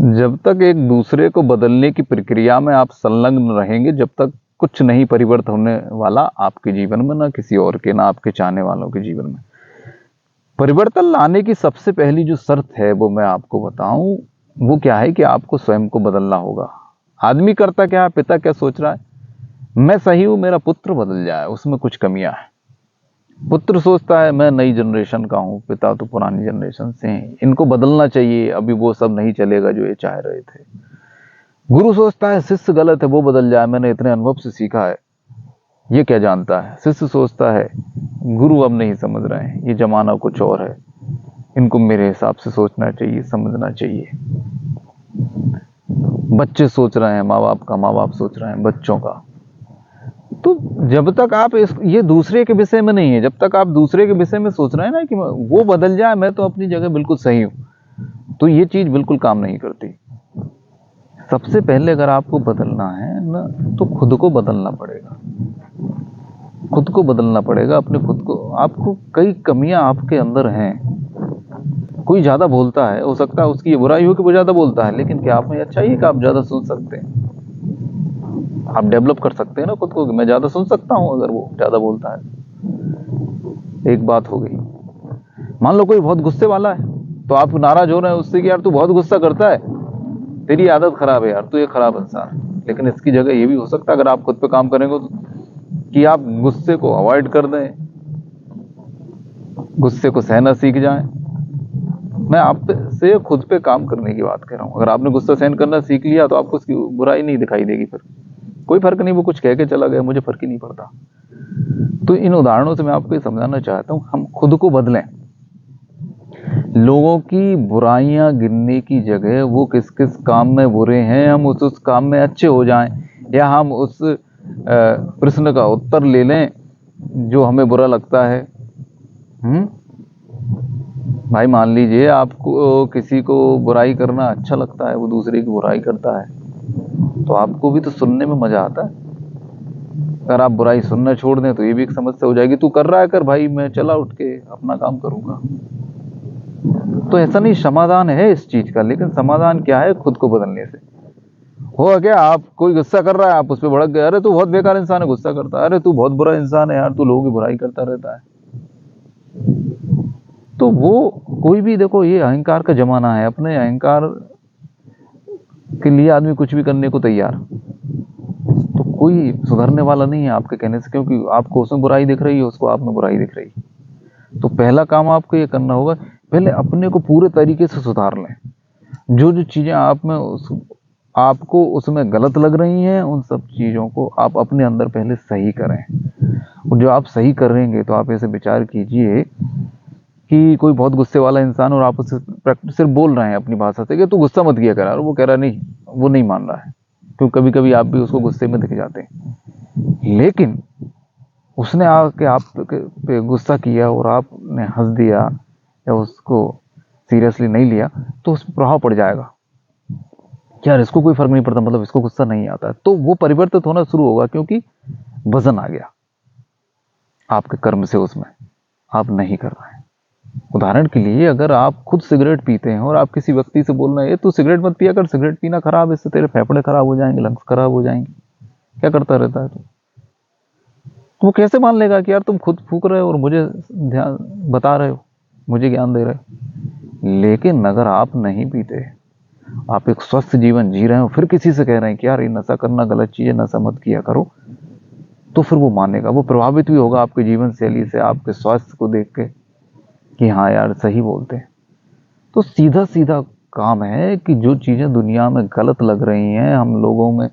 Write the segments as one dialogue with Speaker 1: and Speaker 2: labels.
Speaker 1: जब तक एक दूसरे को बदलने की प्रक्रिया में आप संलग्न रहेंगे, जब तक कुछ नहीं परिवर्तन होने वाला आपके जीवन में, ना किसी और के, ना आपके चाहने वालों के जीवन में। परिवर्तन लाने की सबसे पहली जो शर्त है वो मैं आपको बताऊं, वो क्या है कि आपको स्वयं को बदलना होगा। आदमी करता क्या है, पिता क्या सोच रहा है, मैं सही हूं, मेरा पुत्र बदल जाए, उसमें कुछ कमियां हैं। पुत्र सोचता है मैं नई जनरेशन का हूं, पिता तो पुरानी जनरेशन से हैं, इनको बदलना चाहिए, अभी वो सब नहीं चलेगा जो ये चाह रहे थे। गुरु सोचता है शिष्य गलत है, वो बदल जाए, मैंने इतने अनुभव से सीखा है, ये क्या जानता है। शिष्य सोचता है गुरु अब नहीं समझ रहे हैं, ये जमाना कुछ और है, इनको मेरे हिसाब से सोचना चाहिए, समझना चाहिए। बच्चे सोच रहे हैं माँ बाप का, माँ बाप सोच रहे हैं बच्चों का। तो जब तक आप ये दूसरे के विषय में नहीं है, जब तक आप दूसरे के विषय में सोच रहे हैं ना कि वो बदल जाए, मैं तो अपनी जगह बिल्कुल सही हूं, तो ये चीज बिल्कुल काम नहीं करती। सबसे पहले अगर आपको बदलना है ना, तो खुद को बदलना पड़ेगा। खुद को बदलना पड़ेगा, अपने खुद को। आपको कई कमियां आपके अंदर हैं। कोई ज्यादा बोलता है, हो सकता है उसकी ये बुराई हो कि वो ज्यादा बोलता है, लेकिन क्या आप में अच्छा ही है कि आप ज्यादा सुन सकते हैं। आप डेवलप कर सकते हैं ना खुद को कि मैं ज्यादा सुन सकता हूं अगर वो ज्यादा बोलता है। एक बात हो गई। मान लो कोई बहुत गुस्से वाला है, तो आप नाराज हो रहे हैं उससे कि यार तू बहुत गुस्सा करता है, तेरी आदत खराब है यार, तू ये खराब इंसान है। लेकिन इसकी जगह ये भी हो सकता है अगर आप खुद पे काम करेंगे तो, कि आप गुस्से को अवॉइड कर दें, गुस्से को सहना सीख जाएं। मैं आपसे खुद पे काम करने की बात कर रहा हूं। अगर आपने गुस्सा सहन करना सीख लिया तो आपको उसकी बुराई नहीं दिखाई देगी, फिर कोई फर्क नहीं, वो कुछ कह के चला गया, मुझे फर्क ही नहीं पड़ता। तो इन उदाहरणों से मैं आपको ये समझाना चाहता हूं, हम खुद को बदलें। लोगों की बुराइयां गिनने की जगह वो किस किस काम में बुरे हैं, हम उस काम में अच्छे हो जाएं, या हम उस प्रश्न का उत्तर ले लें जो हमें बुरा लगता है। भाई मान लीजिए आपको किसी को बुराई करना अच्छा लगता है, वो दूसरे की बुराई करता है, तो आपको भी तो सुनने में मजा आता है। अगर आप बुराई सुनना छोड़ दें तो ये भी एक समस्या हो जाएगी, तू कर रहा है कर भाई, मैं चला उठ के अपना काम करूंगा। तो ऐसा नहीं, समाधान है इस चीज का, लेकिन समाधान क्या है, खुद को बदलने से। हो क्या, आप कोई गुस्सा कर रहा है, आप उस पर भड़क गए, अरे तू बहुत बेकार इंसान है, गुस्सा करता है, अरे तू बहुत बुरा इंसान है यार, तू लोगों की बुराई करता रहता है। तो वो कोई भी, देखो ये अहंकार का जमाना है, अपने अहंकार के लिए आदमी कुछ भी करने को तैयार। तो कोई सुधरने वाला नहीं है आपके कहने से, क्योंकि आपको उसमें बुराई दिख रही है, उसको आप में बुराई दिख रही है। तो पहला काम आपको ये करना होगा, पहले अपने को पूरे तरीके से सुधार लें। जो जो चीजें आप में आपको उसमें गलत लग रही हैं, उन सब चीजों को आप अपने अंदर पहले सही करें। और जो आप सही करेंगे तो आप ऐसे विचार कीजिए कि कोई बहुत गुस्से वाला इंसान, और आप उससे सिर्फ बोल रहे हैं अपनी भाषा से कि तू गुस्सा मत किया कर, और वो कह रहा नहीं, वो नहीं मान रहा है, क्योंकि कभी कभी आप भी उसको गुस्से में दिख जाते हैं। लेकिन उसने आके आप पे गुस्सा किया और आपने हंस दिया या उसको सीरियसली नहीं लिया, तो उस पर प्रभाव पड़ जाएगा, यार इसको कोई फर्क नहीं पड़ता, मतलब इसको गुस्सा नहीं आता है। तो वो परिवर्तित होना शुरू होगा, क्योंकि वजन आ गया आपके कर्म से, उसमें आप नहीं कर रहे हैं। उदाहरण के लिए, अगर आप खुद सिगरेट पीते हैं और आप किसी व्यक्ति से बोल रहे हैं तू सिगरेट मत पिया कर, सिगरेट पीना खराब है, इससे तेरे फेफड़े खराब हो जाएंगे, लंग्स खराब हो जाएंगे, क्या करता रहता है तो वो कैसे मान लेगा कि यार तुम खुद फूक रहे हो और मुझे ध्यान बता रहे हो, मुझे ज्ञान दे रहे हो। लेकिन अगर आप नहीं पीते, आप एक स्वस्थ जीवन जी रहे हो, फिर किसी से कह रहे हैं कि यार ये नशा करना गलत चीज है, नशा मत किया करो, तो फिर वो मानेगा, वो प्रभावित भी होगा आपके जीवन शैली से, आपके स्वास्थ्य को देख के कि हाँ यार सही बोलते हैं। तो सीधा सीधा काम है कि जो चीजें दुनिया में गलत लग रही हैं, हम लोगों में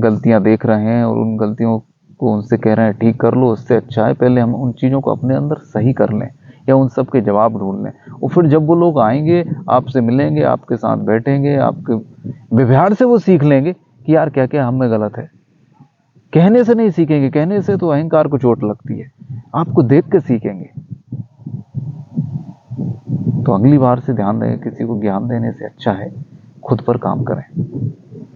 Speaker 1: गलतियां देख रहे हैं और उन गलतियों को उनसे कह रहे हैं ठीक कर लो, उससे अच्छा है पहले हम उन चीजों को अपने अंदर सही कर लें, या उन सब के जवाब ढूंढ लें। और फिर जब वो लोग आएंगे, आपसे मिलेंगे, आपके साथ बैठेंगे, आपके व्यवहार से वो सीख लेंगे कि यार क्या क्या हम में गलत है। कहने से नहीं सीखेंगे, कहने से तो अहंकार को चोट लगती है, आपको देख के सीखेंगे। तो अगली बार से ध्यान दें, किसी को ज्ञान देने से अच्छा है खुद पर काम करें।